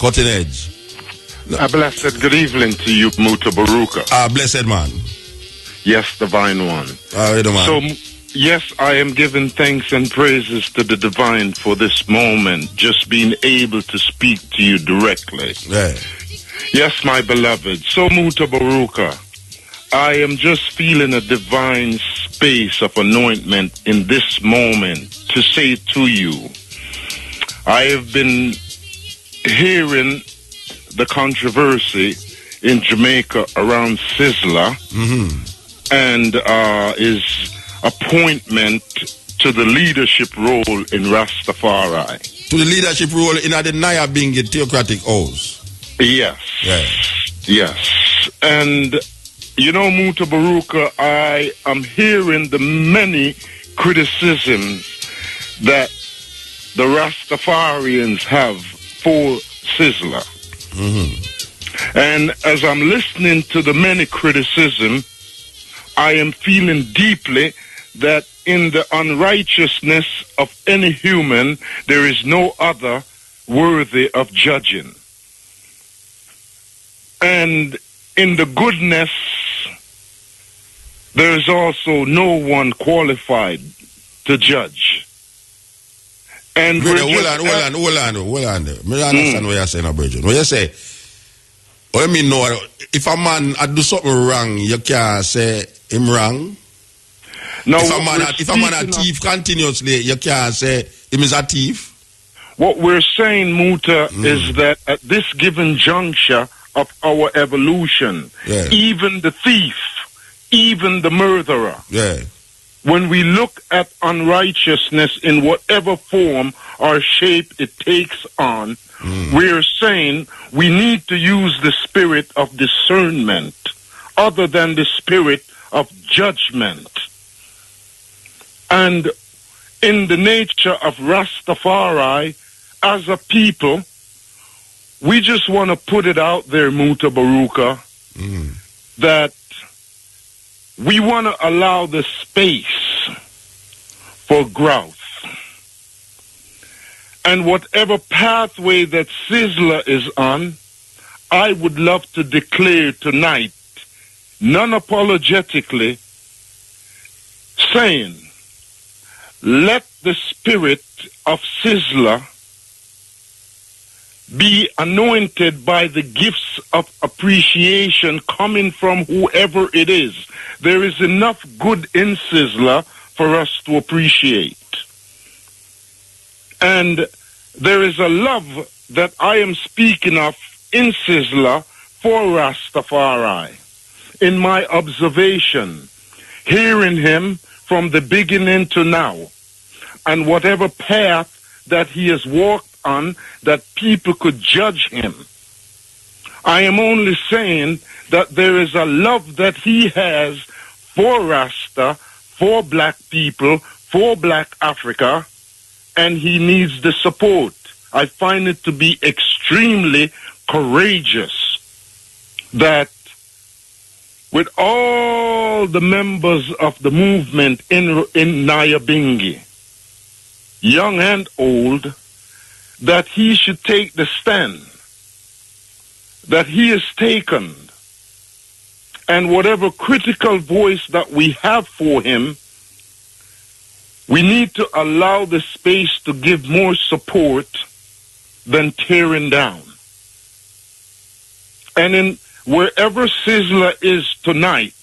Cutting edge. A blessed good evening to you, Muta Baruka. Blessed man. Yes, divine one. Man. So, yes, I am giving thanks and praises to the divine for this moment, just being able to speak to you directly. Yeah. Yes, my beloved. So, Muta Baruka, I am just feeling a divine space of anointment in this moment to say to you, I have been hearing the controversy in Jamaica around SIZZLA and his appointment to the leadership role in Rastafari. To the leadership role in the Nyabinghi Theocratic House. Yes. Yeah. Yes. And, you know, Muta Baruka, I am hearing the many criticisms that the Rastafarians have for SIZZLA. And as I'm listening to the many criticism, I am feeling deeply that in the unrighteousness of any human, there is no other worthy of judging. And in the goodness, there is also no one qualified to judge. And hold on. Me understand what you're saying, Virgin. What you say? What I mean, no, if a man do something wrong, you can't say him wrong. No, if a man a thief continuously, you can't say him is a thief. What we're saying, Muta, is that at this given juncture of our evolution, even the thief, even the murderer, when we look at unrighteousness in whatever form or shape it takes on, we're saying we need to use the spirit of discernment other than the spirit of judgment. And in the nature of Rastafari, as a people, we just want to put it out there, Muta Baruka, that we want to allow the space for growth. And whatever pathway that SIZZLA is on, I would love to declare tonight, non-apologetically, saying, let the spirit of SIZZLA be anointed by the gifts of appreciation coming from whoever it is. There is enough good in SIZZLA for us to appreciate. And there is a love that I am speaking of in SIZZLA for Rastafari. In my observation, hearing him from the beginning to now, and whatever path that he has walked on, that people could judge him. I am only saying that there is a love that he has for Rasta, for black people, for black Africa, and he needs the support. I find it to be extremely courageous that with all the members of the movement in Nyabinghi, young and old, that he should take the stand that he has taken, and whatever critical voice that we have for him, we need to allow the space to give more support than tearing down. And in wherever SIZZLA is tonight,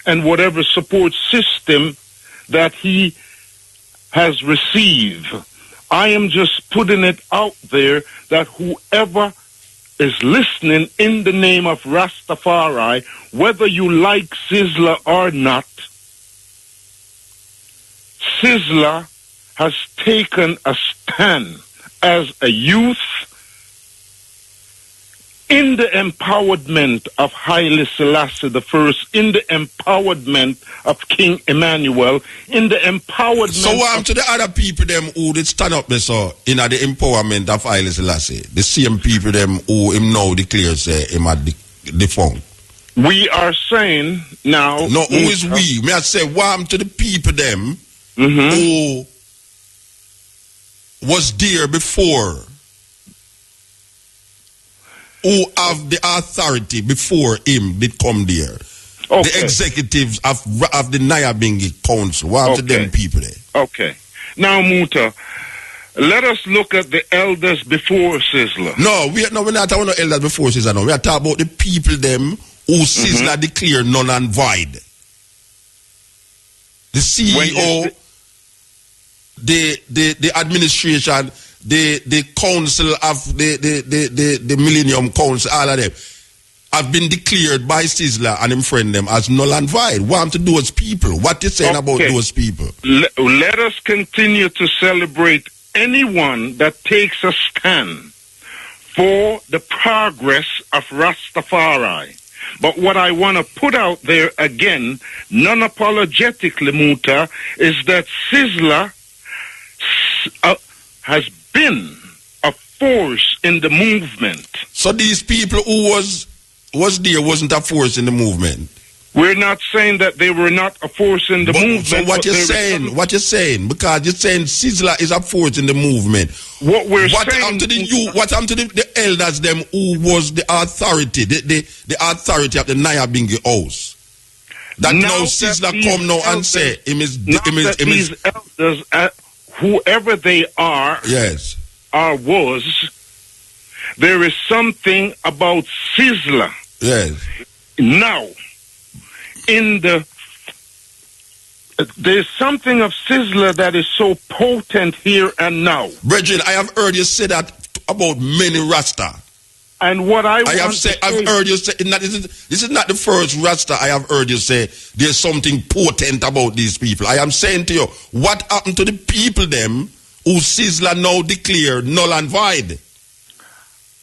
and whatever support system that he has received, I am just putting it out there that whoever is listening in the name of Rastafari, whether you like SIZZLA or not, SIZZLA has taken a stand as a youth in the empowerment of Haile Selassie I, in the empowerment of King Emmanuel, in the empowerment. So what to the other people them who did stand up there so in the empowerment of Haile Selassie? The same people them who him now declares him at the phone. We are saying now. No, who is we? May I say what to the people them who was there before who have the authority before him did come there. Okay. The executives of the Nyabingi Council. What happened to them people there? Okay. Now, Muta, let us look at the elders before SIZZLA. No, we're not talking about elders before SIZZLA. No, we are talking about the people them who SIZZLA declared null and void. The CEO, the administration, the council of the Millennium Council, all of them have been declared by SIZZLA and him friend them as null and void. What to those people? What you saying about those people? Let us continue to celebrate anyone that takes a stand for the progress of Rastafari. But what I want to put out there again, non-apologetically, Muta, is that SIZZLA has been a force in the movement. So these people who was there wasn't a force in the movement? We're not saying that they were not a force in the movement. So what you're saying? What you're saying? Because you're saying SIZZLA is a force in the movement. What saying? What happened to the elders them who was the authority, the authority of the Nyabingi house? That now SIZZLA come now and say these elders, whoever they are, yes, or was, there is something about SIZZLA. Yes. Now. There's something of SIZZLA that is so potent here and now. Brethren, I have heard you say that about many Rasta. And what I've heard you say, this is not the first Rasta I have heard you say there's something potent about these people. I am saying to you, what happened to the people them who SIZZLA now declare null and void?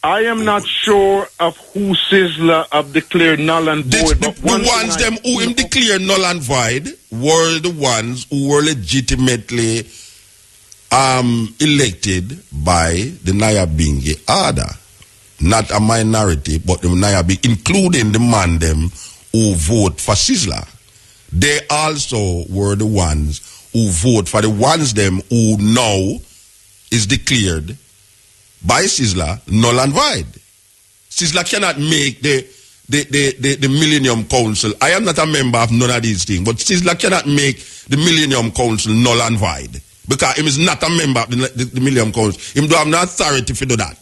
I am not sure of who SIZZLA have declared null and void. The ones them who him declare null and void were the ones who were legitimately elected by the Nyabingi Ada. Not a minority, but the Nyabingi, including the man them who vote for SIZZLA. They also were the ones who vote for the ones them who now is declared by SIZZLA null and void. SIZZLA cannot make the Millennium Council. I am not a member of none of these things, but SIZZLA cannot make the Millennium Council null and void because he is not a member of the Millennium Council. He don't have no authority to do that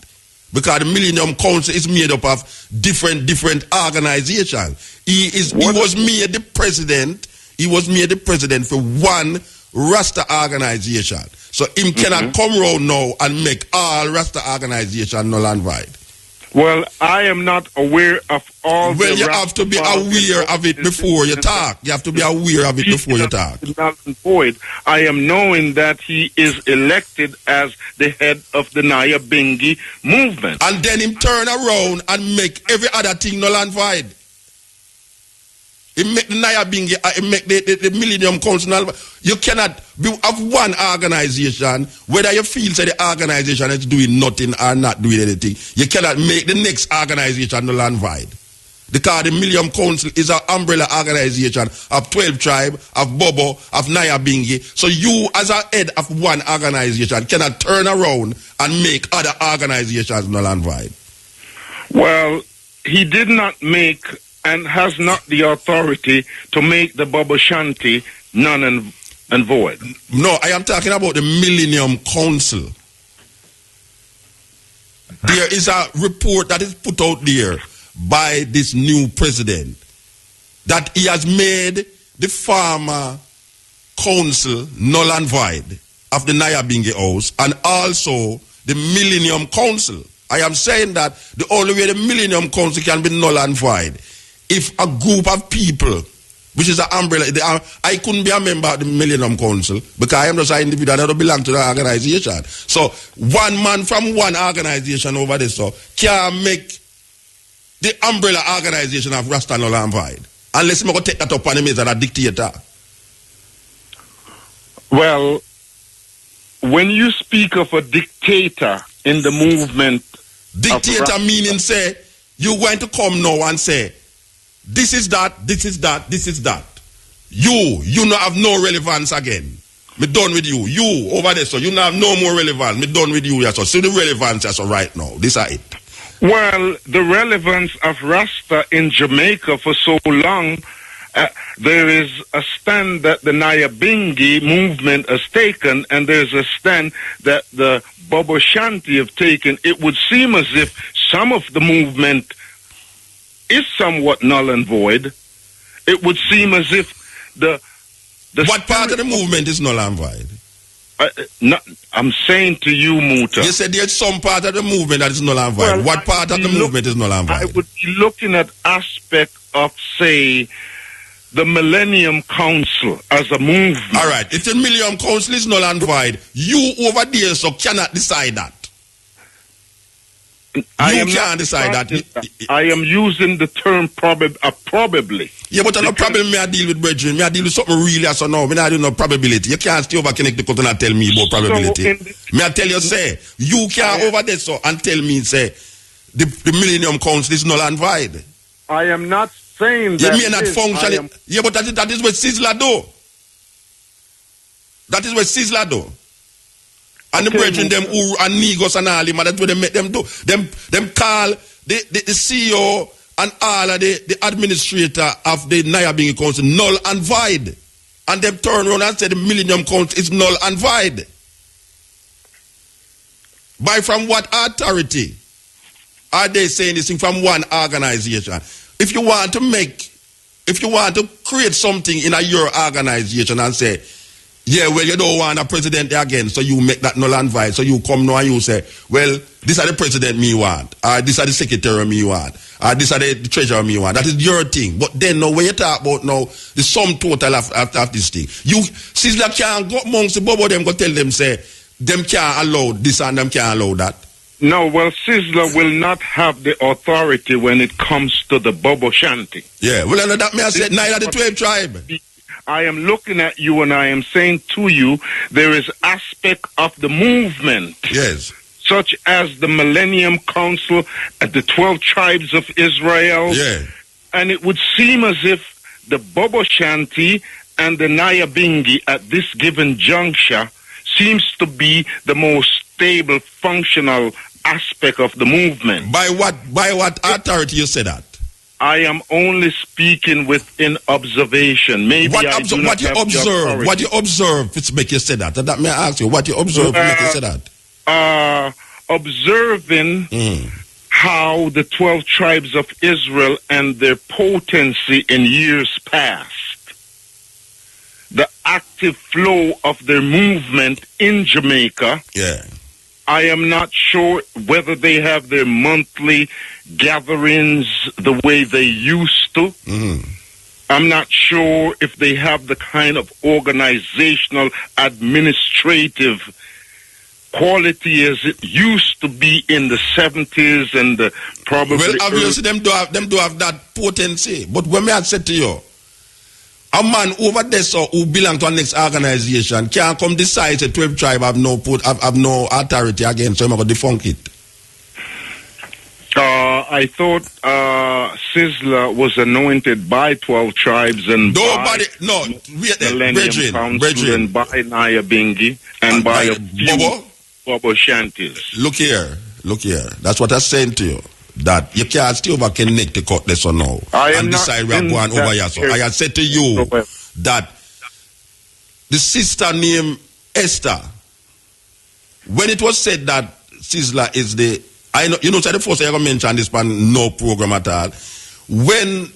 because the Millennium Council is made up of different organizations. He was made the president. He was made the president for one Rasta organization. So him cannot come around now and make all Rasta organization null and void. Well, I am not aware of all. Well, you have to be aware of it before you talk. You have to be aware of it before you talk. Null and void. I am knowing that he is elected as the head of the Nyabingi movement. And then him turn around and make every other thing null and void. He make the Nyabingi, he make the Millennium Council. You cannot have one organization, whether you feel that the organization is doing nothing or not doing anything. You cannot make the next organization null and void. Because the Millennium Council is an umbrella organization of 12 tribes, of Bobo, of Nyabingi. So you, as a head of one organization, cannot turn around and make other organizations null and void. Well, he did not make and has not the authority to make the Baba Shanti null and void. No, I am talking about the Millennium Council. There is a report that is put out there by this new president that he has made the former council null and void of the Nyabingi House and also the Millennium Council. I am saying that the only way the Millennium Council can be null and void if a group of people, which is an umbrella, I couldn't be a member of the Millennium Council because I am just an individual that don't belong to the organization. So one man from one organization over there so can make the umbrella organization of Rasta null and void. Unless I'm going to take that up on him as a dictator. Well, when you speak of a dictator in the movement, dictator meaning say you're going to come now and say this is that, this is that, this is that. You not have no relevance again. Me done with you. You over there, so you not have no more relevance. Me done with you, yes. So see the relevance, yes, right now. This is it. Well, the relevance of Rasta in Jamaica for so long, there is a stand that the Nyabingi movement has taken, and there's a stand that the Bobo Shanti have taken. It would seem as if some of the movement is somewhat null and void. It would seem as if the what part of the movement is null and void? I'm saying to you, Muta. You said there's some part of the movement that is null and void. Well, what part of the movement is null and void? I would be looking at aspect of, say, the Millennium Council as a movement. All right. If the Millennium Council is null and void, you over there so cannot decide that. You can't decide that. I am using the term probably. Yeah, but no problem me I deal with, brethren. Me I deal with something really so now. Me I do no probability. You can't stay over connect the and tell me about probability. Me I tell you, say, you can't over there so and tell me, say, the Millennium Council is null and void. I am not saying that. You may not function. Yeah, but that is what SIZZLA do. That is what SIZZLA do. And the brethren, them who and Negos and all them, that's what they make them do. Them call the CEO and all of the administrator of the Nyabingi Council null and void. And them turn around and say the Millennium Council is null and void. By from what authority are they saying this thing? From one organization? If you want to create something in your organization and say, yeah, well, you don't want a president again, so you make that null and void. So you come now and you say, well, this are the president me want, or this are the secretary me want, or this are the treasurer me want. That is your thing. But then now, when you talk about now, the sum total of this thing, you, SIZZLA can't go amongst the bobo them, go tell them, say, them can't allow this and them can't allow that. No, well, SIZZLA will not have the authority when it comes to the Bobo Shanti. Yeah, well, that may I say, neither the 12 tribe. I am looking at you and I am saying to you, there is aspect of the movement. Yes. Such as the Millennium Council and the 12 tribes of Israel. Yeah. And it would seem as if the Bobo Shanti and the Nyabingi at this given juncture seems to be the most stable, functional aspect of the movement. By what authority you say that? I am only speaking within observation. Maybe what you observe, it's make you say that. That may I ask you, what you observe make you say that? Observing how the 12 tribes of Israel and their potency in years past, the active flow of their movement in Jamaica. Yeah. I am not sure whether they have their monthly gatherings the way they used to. I'm not sure if they have the kind of organizational, administrative quality as it used to be in the 70s and probably. Well, obviously, them do have that potency. But when I said to you, a man over there so who belong to a next organization can't come decide the 12 tribe have no authority against, so I'm going to defunk it. I thought SIZZLA was anointed by 12 tribes and nobody, Brethren, by Nyabingi and by Bobo Shantis. Look here. That's what I'm saying to you. That you can't still over connect the cutlass or no. And decide we are going over here. So I had said to you that the sister named Esther, when it was said that SIZZLA is the, I know, so the first I ever mentioned this pan no program at all. When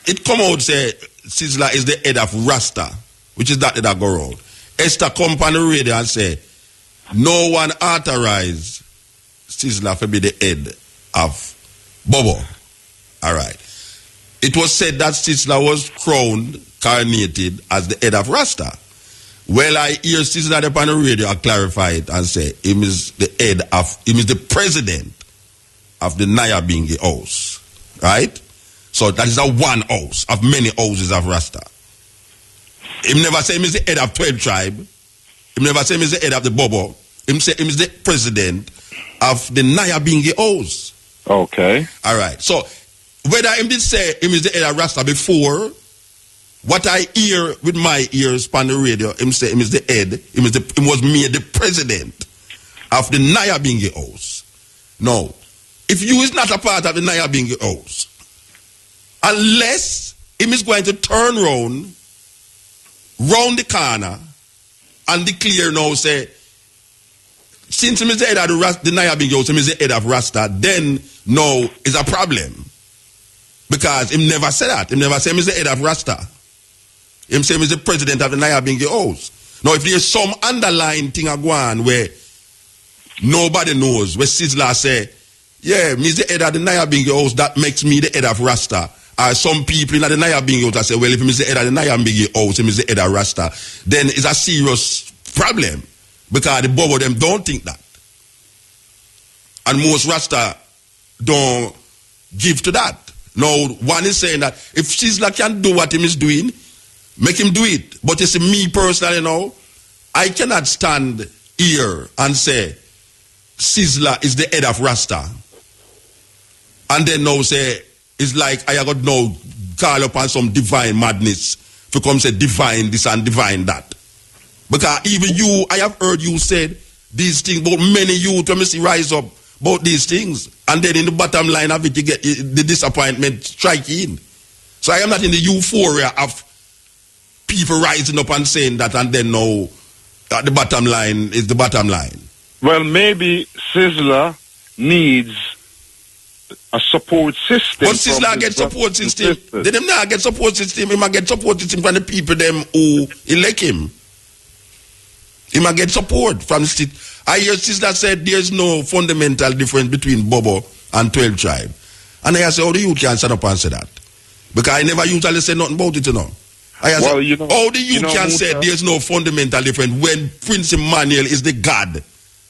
it come out say SIZZLA is the head of Rasta, which is that go around. Esther come on the radio and say, no one authorized SIZZLA to be the head of Bobo. All right. It was said that SIZZLA was coronated as the head of Rasta. Well, I hear SIZZLA upon the radio clarify it and say him is the president of the Nyabingi house. Right? So that is a one house of many houses of Rasta. Him never say him is the head of 12 tribe. Him never say him is the head of the Bobo. Him say him is the president of the Nyabingi house. Okay. All right. So, whether him did say him is the head of Rasta before, what I hear with my ears on the radio, him say him is the head, him was made the president of the Nyabingi house. Now, if you is not a part of the Nyabingi house, unless him is going to turn round the corner and declare now, say, since him is the head of the Nyabingi house, him is the head of Rasta, then no is a problem. Because him never said that. Him never said him is the head of Rasta. Him say him is the president of the Nyabingi house. Now if there's some underlying thing a go on where nobody knows, where SIZZLA say, yeah, me is the head of the Nyabingi house, that makes me the head of Rasta. Some people in the Nyabingi house say, well, if him is the head of the Nyabingi house, him is the head of Rasta, then it's a serious problem. Because the both of them don't think that. And most Rasta don't give to that. Now, one is saying that if SIZZLA can do what him is doing, make him do it. But you see, me personally now, I cannot stand here and say SIZZLA is the head of Rasta. And then now say, it's like I got now call upon some divine madness to come say divine this and divine that. Because even you, I have heard you said these things, but many youth when me see rise up about these things. And then in the bottom line of it, you get the disappointment striking. So I am not in the euphoria of people rising up and saying that, and then now the bottom line is the bottom line. Well, maybe SIZZLA needs a support system. But SIZZLA get support system. They them not get support system. He might get support system from the people them who elect him. He might get support from the state. I hear SIZZLA said there's no fundamental difference between Bobo and 12 tribe. And I say, how the youth can stand up and say that? Because I never usually say nothing about it, you know. Well, you know, how the youth can say there's no fundamental difference when Prince Emmanuel is the God,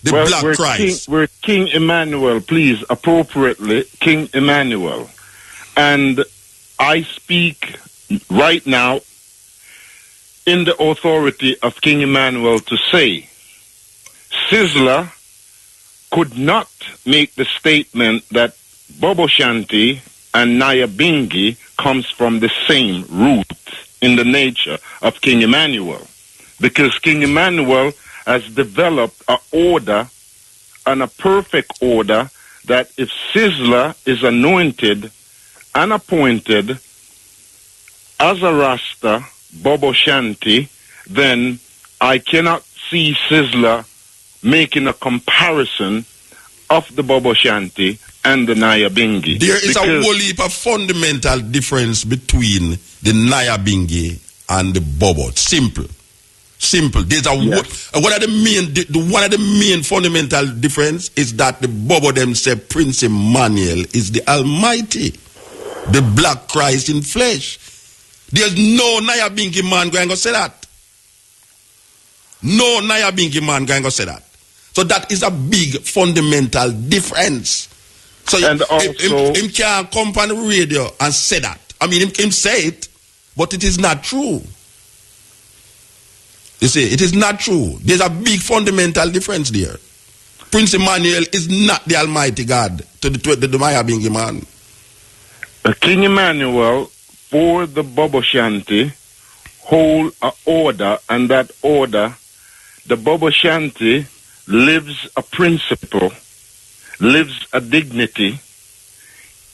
the Black Christ. We're King Emmanuel, please, appropriately, King Emmanuel. And I speak right now in the authority of King Emmanuel to say, SIZZLA could not make the statement that Bobo Shanti and Nyabingi comes from the same root in the nature of King Emmanuel. Because King Emmanuel has developed an order and a perfect order that if SIZZLA is anointed and appointed as a Rasta, Bobo Shanti, then I cannot see SIZZLA making a comparison of the Bobo Shanti and the Nyabingi. There is a whole heap of fundamental difference between the Nyabingi and the Bobo. Simple. There's a one of the main fundamental difference is that the Bobo them say Prince Emmanuel is the Almighty, the Black Christ in flesh. There's no Nyabingi man going to say that. No Nyabingi man going to say that. So that is a big fundamental difference. So and also, him can't come on the radio and say that. I mean, him say it, but it is not true. You see, it is not true. There's a big fundamental difference there. Prince Emmanuel is not the Almighty God to the Nyabingi man. King Emmanuel, for the Bobo Shanti, hold an order, and that order, the Bobo Shanti lives a principle, lives a dignity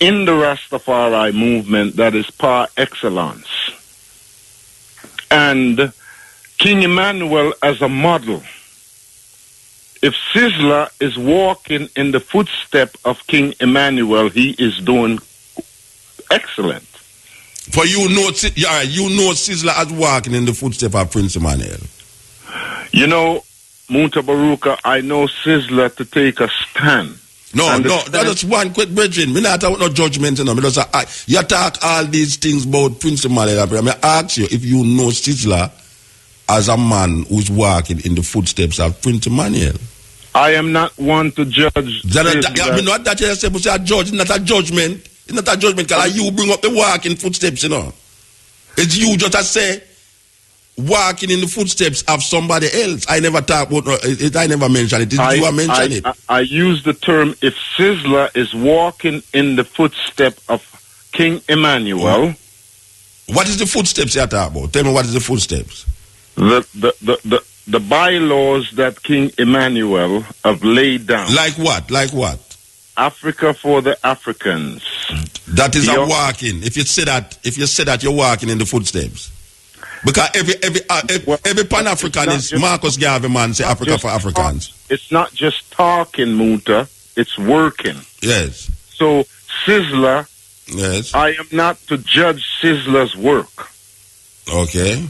in the Rastafari movement that is par excellence. And King Emmanuel as a model, if SIZZLA is walking in the footstep of King Emmanuel, he is doing excellent. For you know SIZZLA as walking in the footstep of Prince Emmanuel. You know, Munta Baruka, I know SIZZLA to take a stand. No, that's one quick bridging. Me not talk no judgment, you know. You talk all these things about Prince Emmanuel. I ask you if you know SIZZLA as a man who's walking in the footsteps of Prince Emmanuel. I am not one to judge. Not that you say, but a judge, it's not a judgment. It's not a judgment because you bring up the walking footsteps, you know. It's you just to say walking in the footsteps of somebody else. I never talk about it. I never mention it. You are mentioning it. I use the term if SIZZLA is walking in the footstep of King Emmanuel. What is the footsteps you talk about? Tell me what is the footsteps. The bylaws that King Emmanuel have laid down. Like what? Africa for the Africans. That is a walking. If you say that, you're walking in the footsteps. Because every Pan-Africanist, Marcus Garvey man say Africa for Africans. It's not just talking, Muta. It's working. Yes. So, SIZZLA, yes. I am not to judge SIZZLA's work. Okay.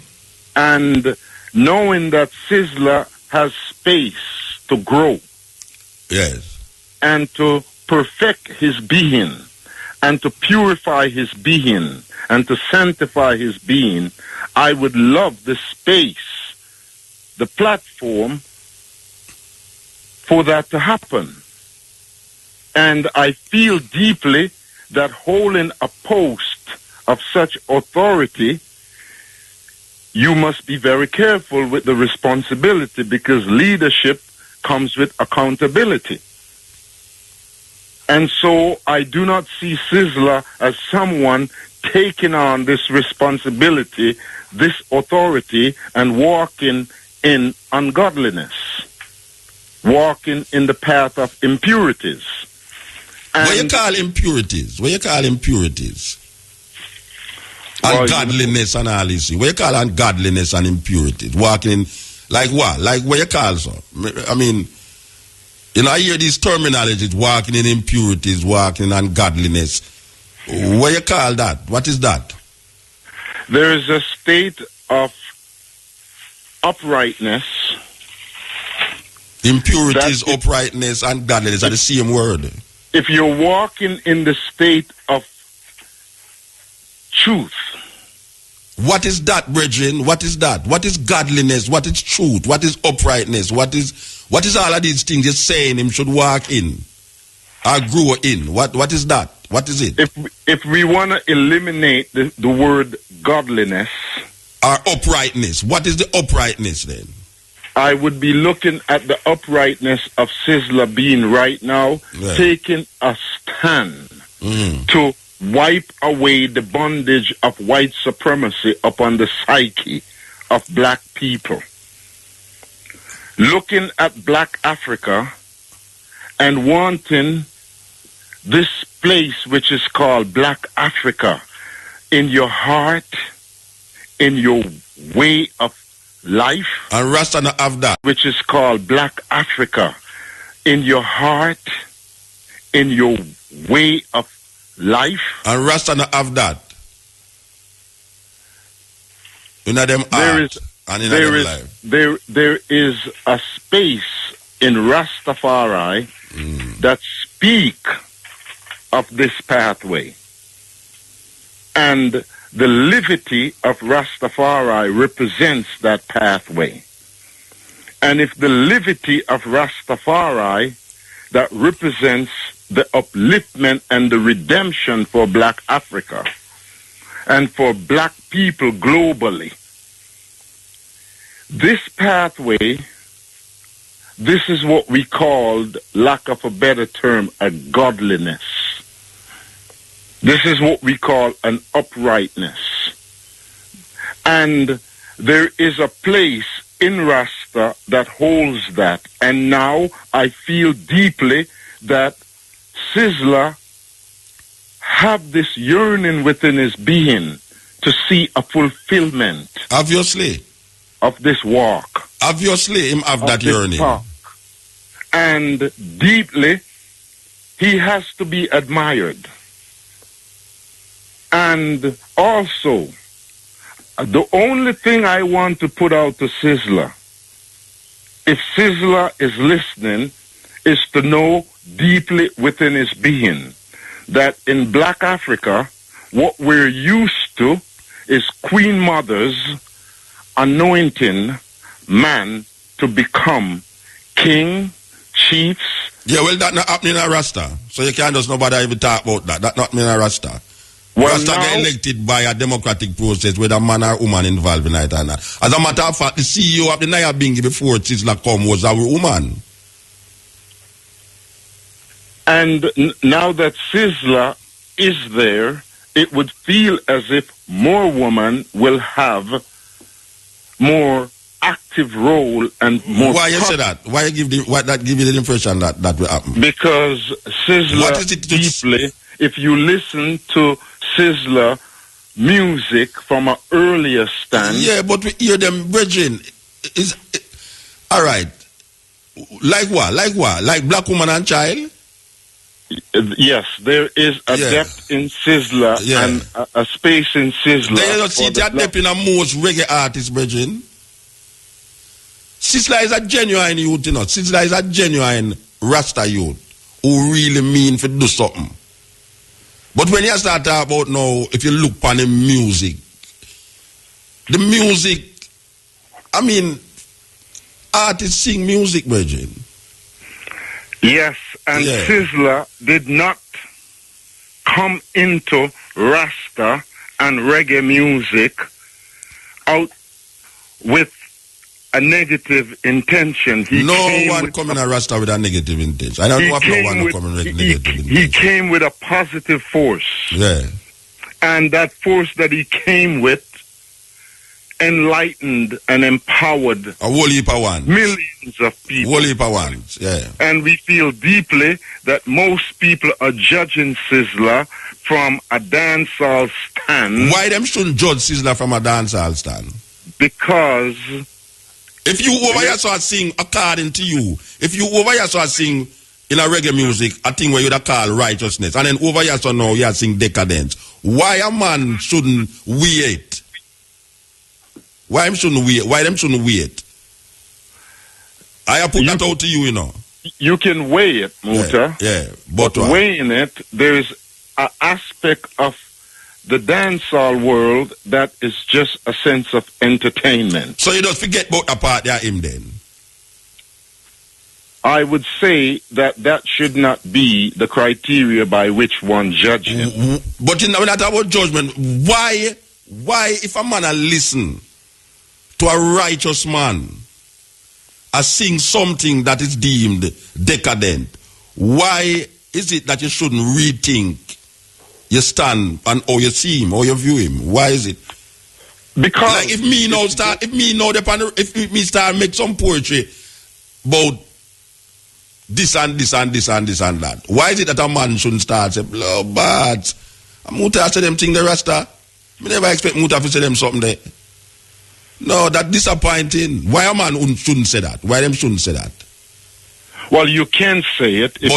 And knowing that SIZZLA has space to grow. Yes. And to perfect his being, and to purify his being, and to sanctify his being, I would love the space, the platform for that to happen. And I feel deeply that holding a post of such authority, you must be very careful with the responsibility, because leadership comes with accountability. And so I do not see SIZZLA as someone taking on this responsibility, this authority, and walking in ungodliness, walking in the path of impurities. And what you call impurities? What you call impurities? Ungodliness and all this. What you call ungodliness and impurities? Walking in, like what? Like what you call so? I mean, you know, I hear these terminologies, walking in impurities, walking in ungodliness. What you call that? What is that? There is a state of uprightness. Impurities, uprightness, and godliness are the same word. If you're walking in the state of truth. What is that, brethren? What is that? What is godliness? What is truth? What is uprightness? What is all of these things you're saying him should walk in or grow in? What is that? What is it? If we want to eliminate the word godliness or uprightness, what is the uprightness then? I would be looking at the uprightness of SIZZLA being right now, taking a stand to wipe away the bondage of white supremacy upon the psyche of black people. Looking at black Africa and wanting this place which is called black Africa in your heart, in your way of life. And Rasta not have that. Which is called black Africa in your heart, in your way of life. And Rasta not have that. In them heart and in them life. There is a space in Rastafari that speak of this pathway. And the livity of Rastafari represents that pathway. And if the livity of Rastafari that represents the upliftment and the redemption for black Africa and for black people globally, this pathway, this is what we called, lack of a better term, a godliness. This is what we call an uprightness. And there is a place in Rasta that holds that. And now I feel deeply that SIZZLA have this yearning within his being to see a fulfillment. Obviously. Of this walk. Obviously, him have that yearning. Talk. And deeply, he has to be admired. And also, the only thing I want to put out to SIZZLA, if SIZZLA is listening, is to know deeply within his being that in black Africa, what we're used to is Queen Mother's anointing man to become king, chiefs. Yeah, well, that not happening in Rasta. So you can't just nobody even talk about that. That not happening in Rasta. Well, Rasta get elected by a democratic process with a man or woman involved in it. And as a matter of fact, the CEO of the Naya Bingi before SIZZLA come was a woman. And now that SIZZLA is there, it would feel as if more women will have more active role and more. Why you say that? Why you give you the impression that will happen? Because SIZZLA deeply, if you listen to SIZZLA music from an earlier stand. Yeah, but we hear them, brethren. All right. Like what? Like Black Woman and Child? Yes, there is a depth in SIZZLA and a space in SIZZLA. They don't see that depth in a most reggae artist, brethren. SIZZLA is a genuine youth, you know. SIZZLA is a genuine Rasta youth who really mean to do something. But when you start talking about now, if you look upon the music, I mean, artists sing music, brethren. Yes, and SIZZLA did not come into Rasta and reggae music out with a negative intention. No one come in a Rasta with a negative intention. I don't know if no one come in with negative intention. He came with a positive force. Yeah. And that force that he came with enlightened and empowered a whole heap of ones. Millions of people. Whole heap of ones, yeah. And we feel deeply that most people are judging SIZZLA from a dancehall stand. Why them shouldn't judge SIZZLA from a dancehall stand? Because if you over here start sing according to you, if you over here start sing in a reggae music, a thing where you'd call righteousness, and then over here so now you sing decadence, why a man shouldn't wait? Why them shouldn't wait? I put that out to you, you know. You can weigh it, Muta. Yeah. But weighing it, there is an aspect of the dancehall world that is just a sense of entertainment. So you don't forget about the part there him then? I would say that should not be the criteria by which one judges him. But when I talk about judgment, why if a man listen to a righteous man sing something that is deemed decadent, why is it that you shouldn't rethink your stand and how you see him, or you view him? Why is it? Because like if me start make some poetry about this and this and this and this and that, why is it that a man shouldn't start say, blood bad? Muta say them thing the Rasta. I never expect Muta to say them something there. No, that's disappointing. Why a man shouldn't say that? Why them shouldn't say that? Well, you can say it. If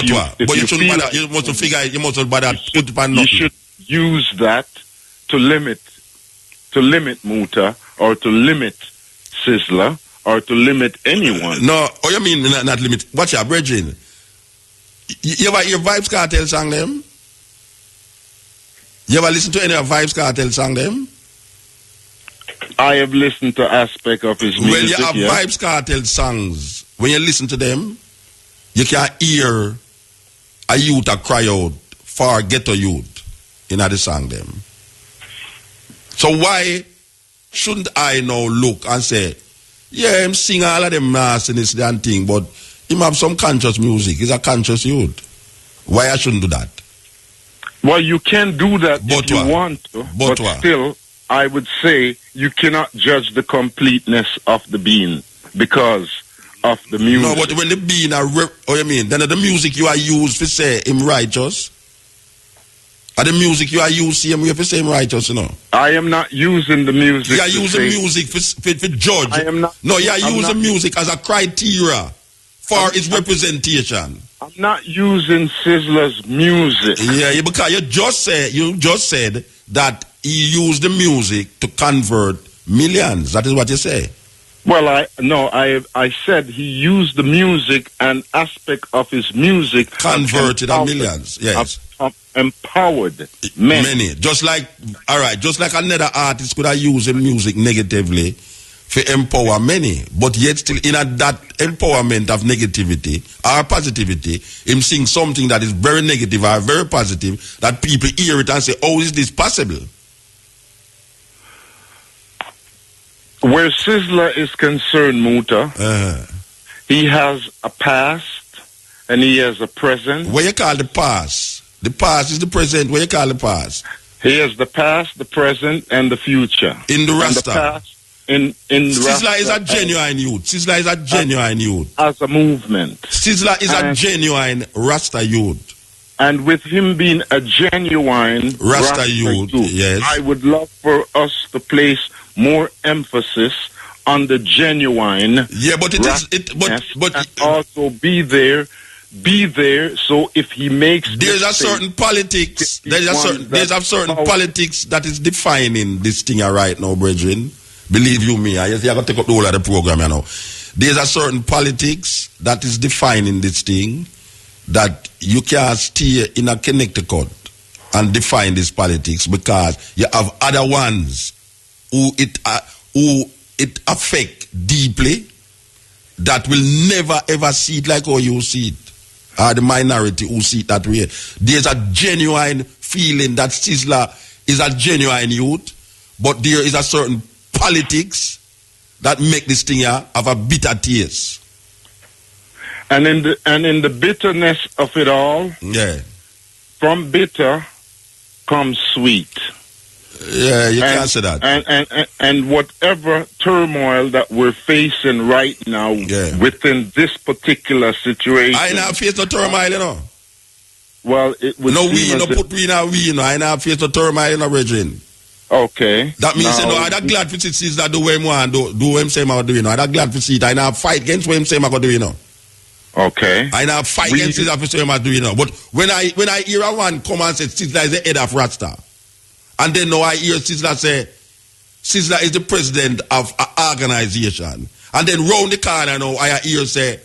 but you shouldn't bother. You must figure. You must bother. You should use that to limit Muta, or to limit SIZZLA, or to limit anyone. No, oh, you mean not limit? Watch your brethren. You ever hear Vibes Cartel song them? You ever listen to any of Vibes Cartel song them? I have listened to aspect of his music. When you have Vibes Cartel songs, when you listen to them, you can hear a youth a cry out for ghetto youth in the song them. So why shouldn't I now look and say, yeah, him sing all of them nastiness and thing, but him have some conscious music. He's a conscious youth. Why I shouldn't do that? Well, you can do that if you want to, but still, I would say you cannot judge the completeness of the being because of the music. No, but when the being are, you mean, then the music you are used to say him righteous? Or the music you are used him, you have to say him righteous, you know? I am not using the music. You are using music for judge. I am not. No, you are using music as a criteria for its representation. I'm not using SIZZLA's music. Yeah, because you just said that he used the music to convert millions. That is what you say. Well, I said he used the music and aspect of his music converted a millions. Yes, empowered many. Just like another artist could have used the music negatively to empower many, but yet still in that empowerment of negativity or positivity, him sing something that is very negative or very positive that people hear it and say, "Oh, is this possible?" Where SIZZLA is concerned, Muta, he has a past and he has a present. What you call the past? The past is the present. What you call the past? He has the past, the present, and the future. In the Rasta. SIZZLA is a genuine youth. SIZZLA is a genuine youth. As a movement. SIZZLA is a genuine Rasta youth. And with him being a genuine Rasta youth, yes. I would love for us to place more emphasis on the genuine. Yeah, but and also be there. So if he makes there's a certain politics. There's a certain politics that is defining this thing right now, brethren. Believe you me, I just got to take up the whole of the program, you know. There's a certain politics that is defining this thing, that you can't stay in a Connecticut and define this politics, because you have other ones who it affect deeply, that will never ever see it like how you see it. The minority who see it that way. There's a genuine feeling that SIZZLA is a genuine youth, but there is a certain politics that make this thing have a bitter taste. And in the bitterness of it all, yeah, from bitter comes sweet. Yeah, you can't say that. And whatever turmoil that we're facing right now within this particular situation, I not face no turmoil, you know. Well, it was I not face no turmoil, you know, Regine. Okay. That means, you know, I'm glad to see that the way I do what him say I do, you know. I'm glad to see it. I not fight against what him say I do, you know. Okay. I not fight against it after saying I do, you know. But when I hear a one come and say SIZZLA is the head of RASTA, and then now I hear SIZZLA say SIZZLA is the president of an organization, and then round the corner now I hear say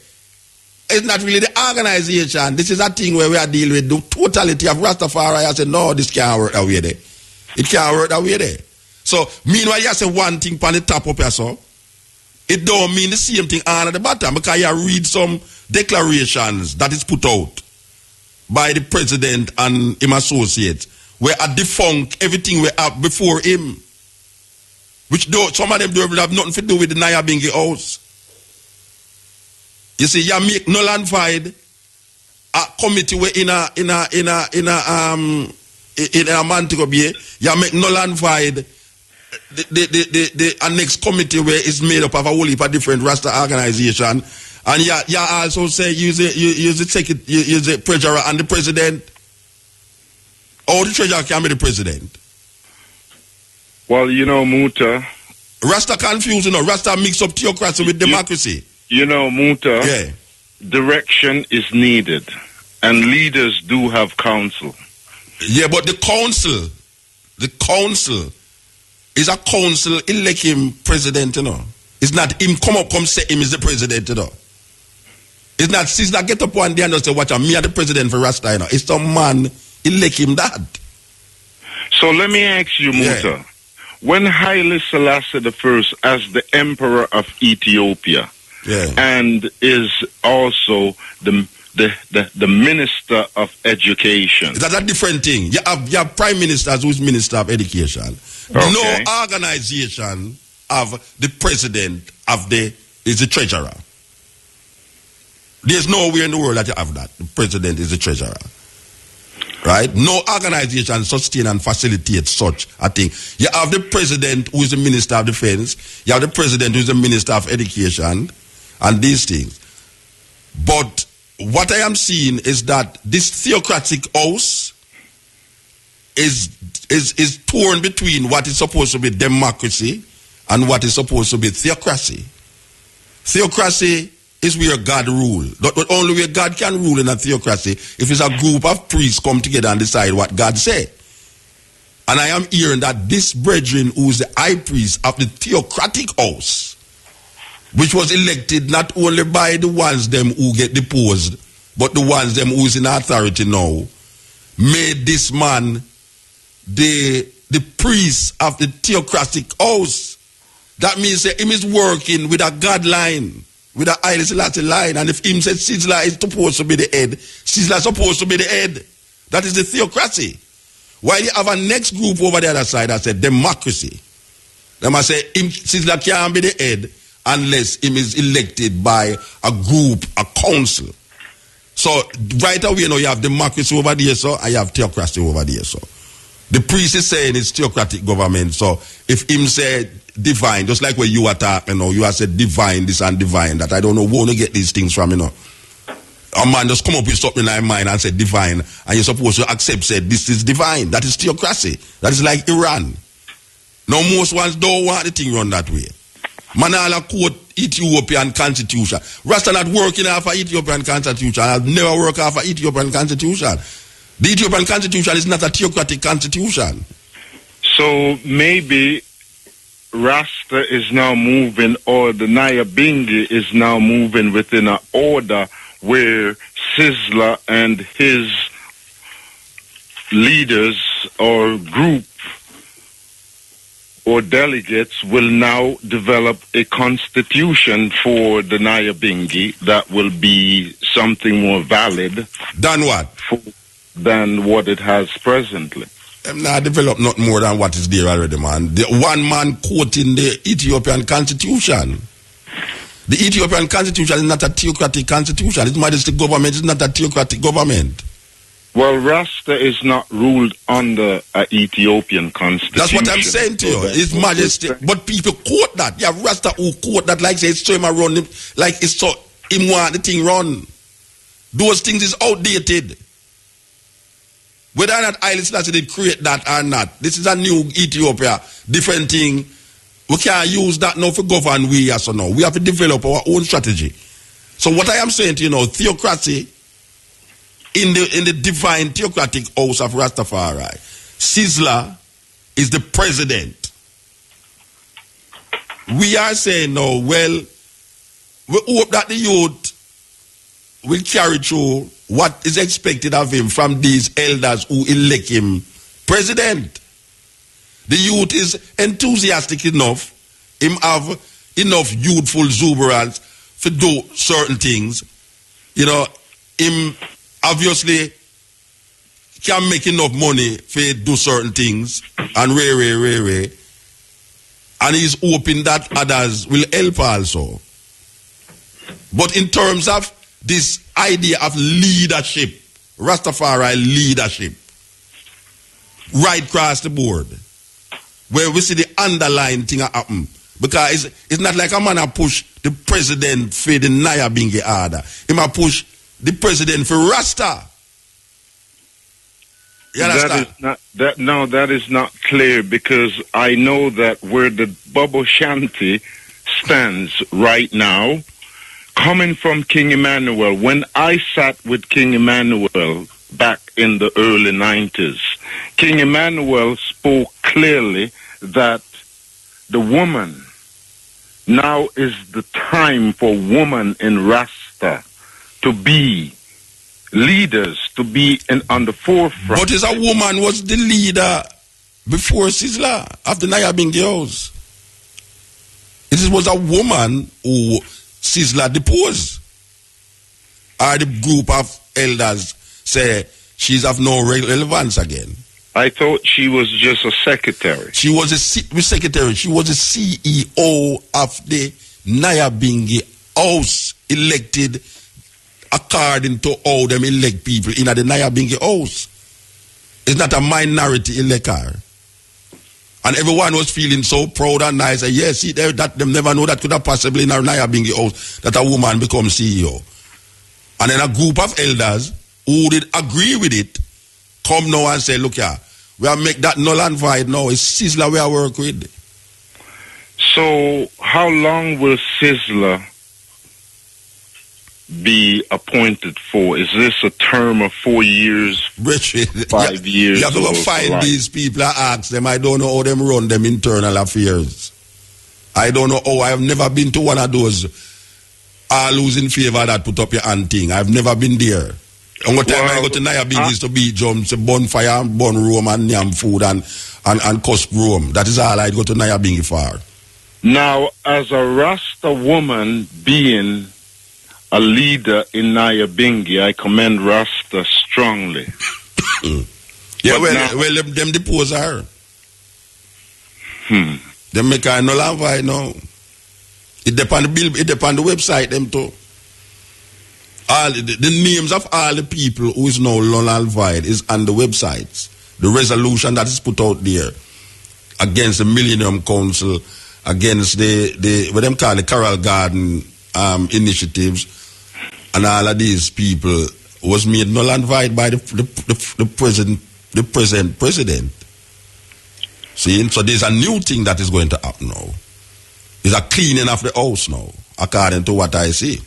it's not really the organization. This is a thing where we are dealing with the totality of Rastafari. I say no, this can't work that way there. It can't work that way there. So meanwhile you say one thing on the top up here, so it don't mean the same thing on the bottom, because you read some declarations that is put out by the president and him associates, where a defunct everything we have before him, which some of them don't have nothing to do with the Nyabinghi house. You see, you make null and void a committee where in a Montego Bay, you make null and void the next committee where it's made up of a whole heap of different Rasta organization, and you also say use the treasurer and the president. Or the treasurer can be the president. Well, you know, Muta. Rasta confused, you know. Rasta mix up theocracy with democracy. You know, Muta. Direction is needed, and leaders do have counsel. Yeah, but the council is a council elect him president, you know. It's not him come say him is the president, you know. It's not SIZZLA get up one day and say, watch, me are the president for Rasta, you know. It's some man elect him that. So let me ask you, Muta. When Haile Selassie I, as the emperor of Ethiopia, and is also the minister of education. That's a different thing. You have prime ministers who's minister of education. Okay. No organization of the president is the treasurer. There's nowhere in the world that you have that. The president is the treasurer. Right? No organization sustain and facilitate such a thing. You have the president who is the minister of defense. You have the president who is the minister of education, and these things. But what I am seeing is that this theocratic house is torn between what is supposed to be democracy and what is supposed to be theocracy. Theocracy is where God rules. But only where God can rule in a theocracy if it's a group of priests come together and decide what God said. And I am hearing that this brethren who is the high priest of the theocratic house, which was elected not only by the ones them who get deposed, but the ones them who is in authority now, made this man the priest of the theocratic house. That means that him is working with a God line, with a Haile Selassie line, and if him said SIZZLA is supposed to be the head, SIZZLA is supposed to be the head. That is the theocracy. While you have a next group over the other side that said democracy. They must say SIZZLA can't be the head unless him is elected by a group, a council. So right away, you know, you have democracy over there, so I have theocracy over there, so. The priest is saying it's theocratic government. So if him say divine, just like when you attack, you have said divine this and divine that. I don't know where to get these things from, A man just come up with something in mind and say divine, and you're supposed to accept, say this is divine. That is theocracy. That is like Iran. Now most ones don't want the thing run that way. Manala quote Ethiopian constitution. Rasta not working off of Ethiopian constitution. I've never worked off of Ethiopian constitution. The Ethiopian constitution is not a theocratic constitution. So maybe Rasta is now moving, or the Nyabingi is now moving within an order where SIZZLA and his leaders or group or delegates will now develop a constitution for the Nyabingi that will be something more valid than what? Than what it has presently. Not develop not more than what is there already, man. The one man quoting the Ethiopian constitution. The Ethiopian constitution is not a theocratic constitution. Its majestic government is not a theocratic government. Well, Rasta is not ruled under an Ethiopian constitution. That's what I'm saying to you. His majesty. But people quote that. Yeah, Rasta who quote that like say it's so him run him, like it's so him want the thing run. Those things is outdated. Whether or not Haile Selassie did create that or not, this is a new Ethiopia, different thing. We can't use that now for govern we, yes or no. We have to develop our own strategy. So what I am saying to you, theocracy in the divine theocratic house of Rastafari, SIZZLA is the president. We are saying now, well, we hope that the youth will carry through what is expected of him from these elders who elect him president. The youth is enthusiastic enough, him have enough youthful exuberance to do certain things. Him obviously can make enough money to do certain things and and he's hoping that others will help also. But in terms of this idea of leadership, Rastafari leadership, right across the board, where we see the underlying thing happen. Because it's not like a man a push the president for the Nyabingi order. He might push the president for Rasta. You understand? That is not clear, because I know that where the Bubble Shanty stands right now, coming from King Emmanuel, when I sat with King Emmanuel back in the early 90s, King Emmanuel spoke clearly that the woman, now is the time for women in Rasta to be leaders, to be on the forefront. But is a woman was the leader before SIZZLA of the Nyabingi house. It was a woman who SIZZLA deposed. Or the group of elders say she's of no relevance again. I thought she was just a secretary. She was a secretary. She was a CEO of the Nyabingi house, elected according to how them elect people in the Nyabingi house. It's not a minority elector. And everyone was feeling so proud and nice. And yes, see, that them never know that could have possibly in our Nyabingi house that a woman becomes CEO. And then a group of elders who did agree with it come now and say, look here, we have make that null and void now. It's SIZZLA we are work with. So how long will SIZZLA be appointed for? Is this a term of 4 years, 5 years? You have to go find these people and ask them. I don't know how them run them internal affairs. I don't know how. I have never been to one of those all who's in favor that put up your hand thing. I've never been there. Only time I go to Nyabingi is to beat jumps, bonfire, burn room and yam food and cuss room. That is all I go to Nyabingi for. Now, as a Rasta woman being a leader in Nyabingi, I commend Rasta strongly. Yeah, well, them depose her. Them make her null and void now. It depend on the bill. It depend on the website. Them too. All the names of all the people who is now null and void is on the websites. The resolution that is put out there against the Millennium Council, against the what them call the Carroll Garden initiatives, and all of these people was made null and void by the present president. See, so there's a new thing that is going to happen now. It's a cleaning of the house now, according to what I see.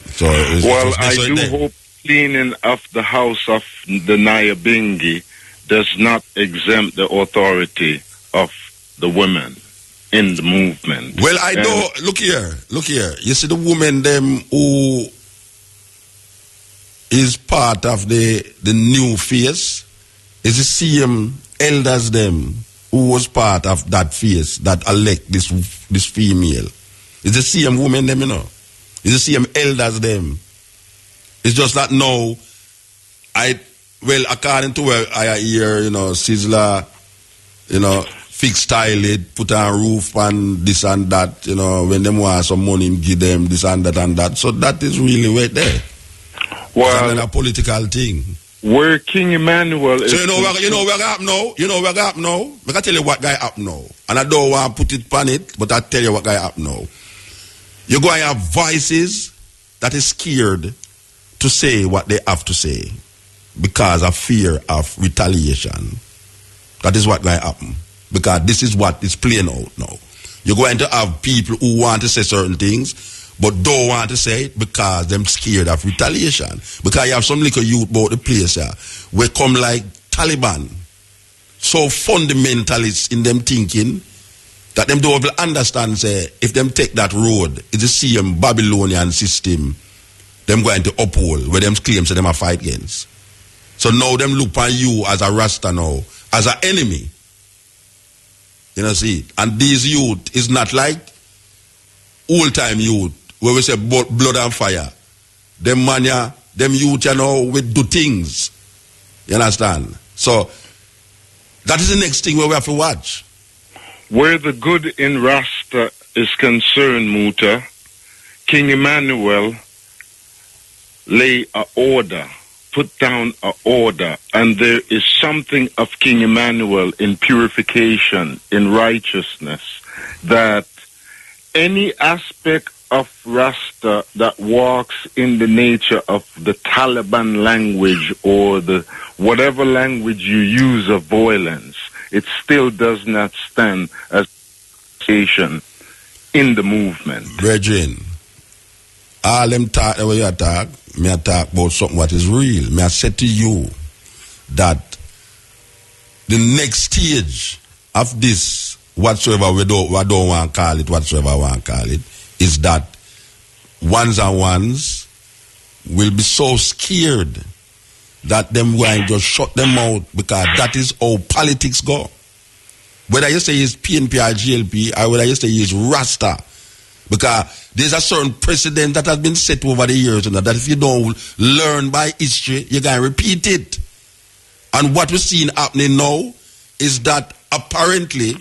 So I do hope cleaning of the house of the Nyabingi does not exempt the authority of the women in the movement. Well, I know. Look here. You see the women them who is part of the new face is the same elders them who was part of that face that elect this female. It's the same women them, you know. It's the same elders them. It's just that now, according to where I hear, you know, SIZZLA, you know, fix tile it, put on roof and this and that, you know, when them want some money, give them this and that and that. So that is really right there. Well, it's a political thing. Where King Emmanuel is... So you know where I am now? You know where I am now? I can tell you what guy up now. And I don't want to put it on it, but I tell you what guy up now. You're going to have voices that is scared to say what they have to say because of fear of retaliation. That is what going to happen. Because this is what is playing out now. You're going to have people who want to say certain things but don't want to say it because they're scared of retaliation. Because you have some little youth about the place here where come like Taliban, so fundamentalists in them thinking that them don't understand, say, if them take that road, it's the same Babylonian system them going to uphold where them claims that them are fight against. So now them look on you as a Rasta now, as an enemy. You know, see, and these youth is not like old-time youth, where we say blood and fire. Them mania, them youth, you know, we do things. You understand? So, that is the next thing where we have to watch. Where the good in Rasta is concerned, Muta, King Emmanuel lay a order, put down a order, and there is something of King Emmanuel in purification, in righteousness, that any aspect of Rasta that walks in the nature of the Taliban language or the whatever language you use of violence, it still does not stand as a in the movement. Brethren, all them talk the way you talk, me I talk about something what is real. Me I say to you that the next stage of this, whatsoever we don't want to call it, whatsoever I want to call it, is that ones and ones will be so scared that them going to just shut them out because that is how politics go. Whether you say it's PNP or GLP or whether you say it's Rasta, because there's a certain precedent that has been set over the years, and that if you don't learn by history, you're going to repeat it. And what we're seeing happening now is that apparently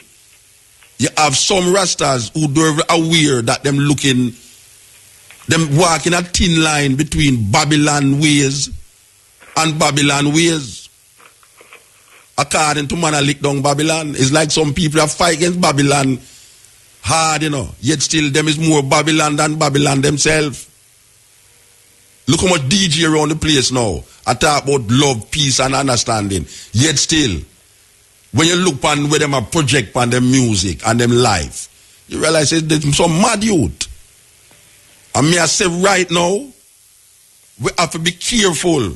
you have some Rastas who don't aware that them walking a thin line between Babylon ways and Babylon ways. According to man a lick down Babylon, it's like some people have fight against Babylon hard, you know, yet still them is more Babylon than Babylon themselves. Look how much DJ around the place now. I talk about love, peace and understanding. Yet still, when you look on where them a project on them music and them life, you realize there's some mad youth. And me I say right now, we have to be careful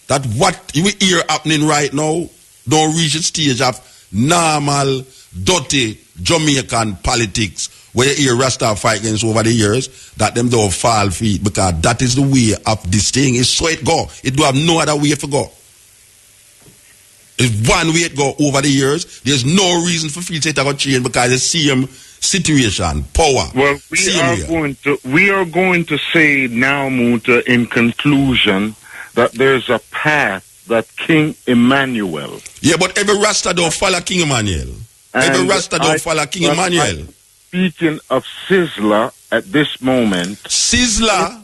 that what we hear happening right now don't reach the stage of normal, dirty Jamaican politics where you hear Rasta fight against over the years, that them don't fall feet, because that is the way of this thing. It's so it go. It do have no other way to go. It's one way it go over the years. There's no reason for feel it to change because the same situation, power. Well, we are going to say now, Muta, in conclusion, that there's a path that King Emmanuel. Yeah, but every Rasta don't follow King Emmanuel. Every Rasta don't follow King Emmanuel. Speaking of SIZZLA at this moment. SIZZLA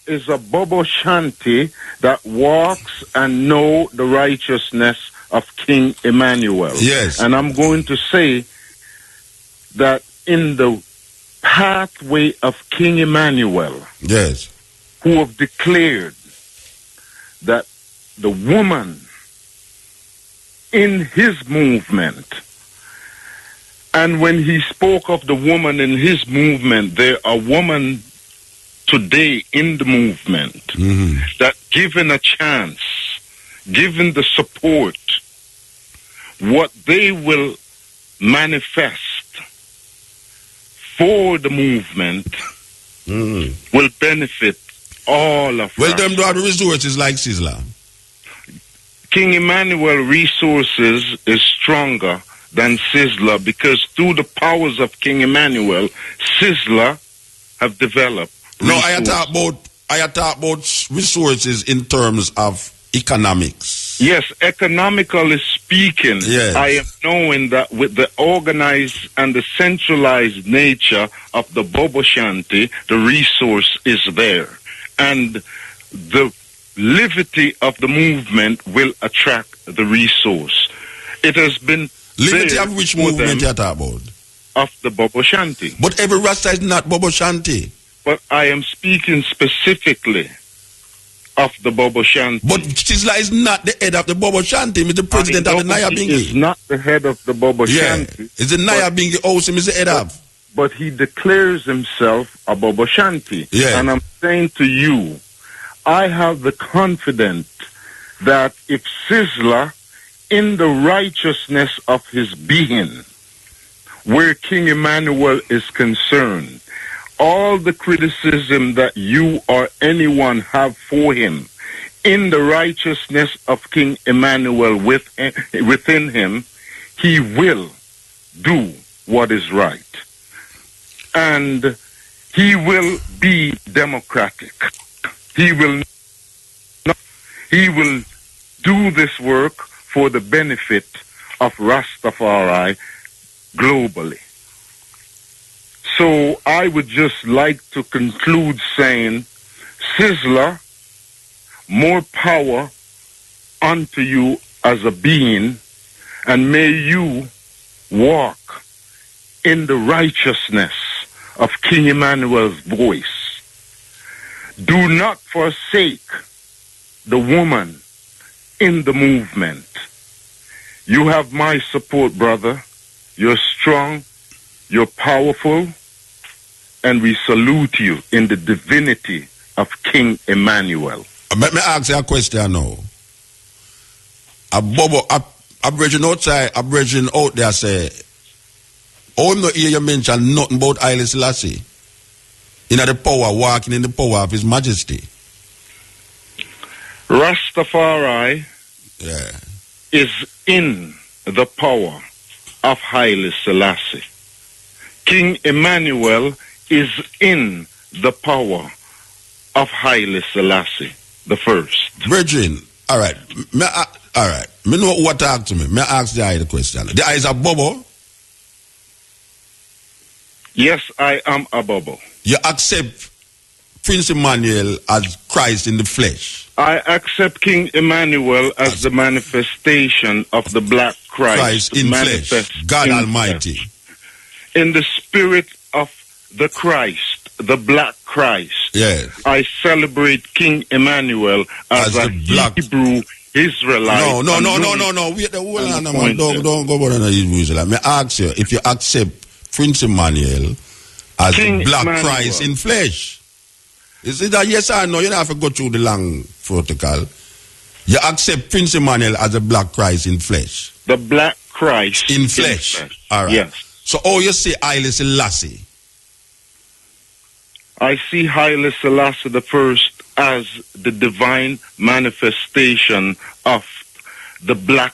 is a Bobo Shanti that walks and know the righteousness of King Emmanuel. Yes. And I'm going to say that in the pathway of King Emmanuel, Yes. who have declared that the woman in his movement, and when he spoke of the woman in his movement, there are women today in the movement that, given a chance, given the support, what they will manifest for the movement will benefit all of Well, us. them do have the resources like SIZZLA. King Emmanuel resources is stronger than SIZZLA, because through the powers of King Emmanuel, SIZZLA have developed No, resources. I talk about resources in terms of economics. Yes, economically speaking, Yes. I am knowing that with the organized and the centralized nature of the Bobo Shanti, the resource is there. And the liberty of the movement will attract the resource. It has been Liberty there of which for movement them you talk about? of the Bobo Shanti. But every Rasta is not Bobo Shanti. But I am speaking specifically of the Bobo Shanti. But SIZZLA is not the head of the Bobo Shanti. He's the president of the Naya He is Bingi. not the head of the Bobo Yeah, Shanti. it's the Naya Bingi house him is the head of. But he declares himself a Bobo Shanti. Yeah. And I'm saying to you, I have the confidence that if SIZZLA, in the righteousness of his being, where King Emmanuel is concerned, all the criticism that you or anyone have for him, in the righteousness of King Emmanuel within him, he will do what is right. And he will be democratic. He will do this work for the benefit of Rastafari globally. So I would just like to conclude saying, SIZZLA, more power unto you as a being, and may you walk in the righteousness of King Emmanuel's voice. Do not forsake the woman in the movement. You have my support, brother. You're strong, you're powerful, and we salute you in the divinity of King Emmanuel. Let me ask you a question now. A Bobo, a brethren outside, a brethren out there say, oh, I'm not hear you mention nothing about Haile Selassie. In the power, walking in the power of His Majesty. Rastafari is in the power of Haile Selassie. King Emmanuel is in the power of Haile Selassie the first. Brethren, all right. Me know what talk to me. Me ask the eye the question. The eye is a Bobo. Yes, I am a Bobo. You accept Prince Emmanuel as Christ in the flesh. I accept King Emmanuel as the manifestation of the Black Christ in flesh. God Almighty. In the spirit of the Christ, the Black Christ. Yes. I celebrate King Emmanuel as a Hebrew Israelite. No. Wait the whole on, man. Don't go about the Hebrew Israelite. Me ask you if you accept Prince Emmanuel as King the Black Emmanuel. Christ in flesh. Is it that yes or no? You don't have to go through the long protocol. You accept Prince Emmanuel as a Black Christ in flesh. The Black Christ in flesh. All right. Yes. So, you say Haile Selassie? I see Haile Selassie the first as the divine manifestation of the Black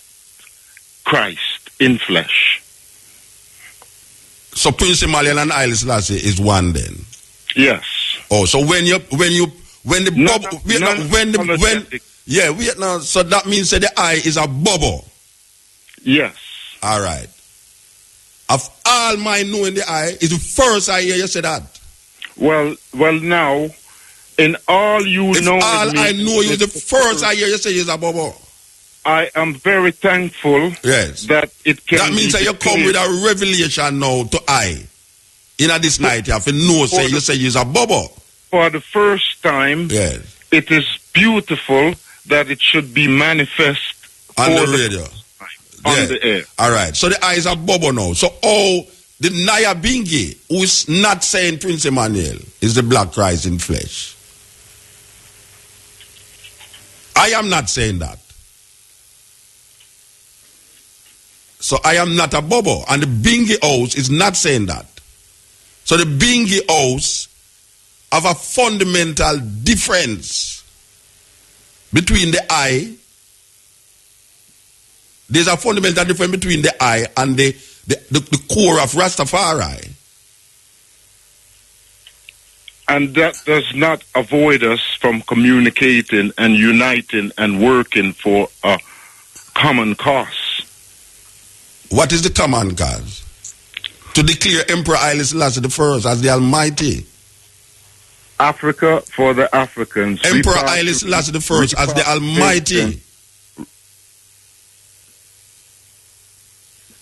Christ in flesh. So Prince Emmanuel and Haile Selassie is one then? Yes. Oh, so when so that means that the eye is a bubble. Yes. All right. Of all my knowing the eye, is the first I hear you say that. Well, now, In all you If know, all I know you, the first I hear you say is a bobo. I am very thankful Yes. that it can. That means be that you come with a revelation now to I. In this night, you have to know, say, you say he's a bobo. For the first time, Yes. it is beautiful that it should be manifest On the radio. On the air. All right. So the eye is a bobo now. So, the Naya Bingi, who is not saying Prince Emmanuel, is the black Christ in flesh. I am not saying that. So I am not a bobo. And the Bingi house is not saying that. So the Bingi house have a fundamental difference between the eye. There's a fundamental difference between the eye and the core of Rastafari. And that does not avoid us from communicating and uniting and working for a common cause. What is the common cause? To declare Emperor Haile Selassie I as the Almighty. Africa for the Africans. Emperor Haile Selassie I as the Almighty.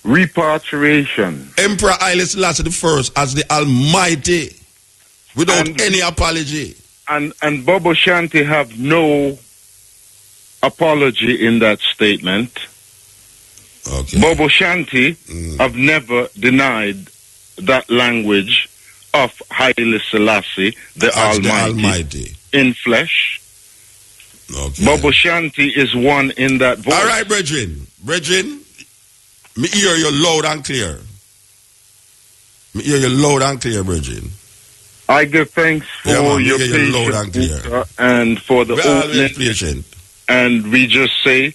Repatriation. Emperor Haile Selassie I as the Almighty. Without any apology. And Bobo Shanti have no apology in that statement. Okay. Bobo Shanti have never denied that language of Haile Selassie, the Almighty, in flesh. Okay. Bobo Shanti is one in that voice. All right, brethren. Brethren, me hear you loud and clear. Me hear you loud and clear, brethren. I give thanks for your patience and for the opening. And we just say,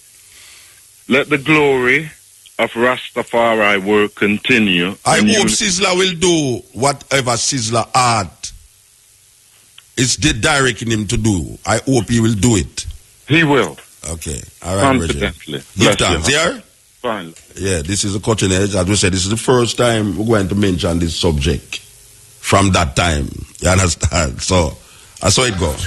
let the glory of Rastafari work continue. I hope SIZZLA will do whatever SIZZLA art is directing him to do. I hope he will do it. He will. Okay. All right, confidently. Give thanks, yeah? Fine. Yeah, this is a cutting edge. As we said, this is the first time we're going to mention this subject from that time. You understand? So, that's how it goes.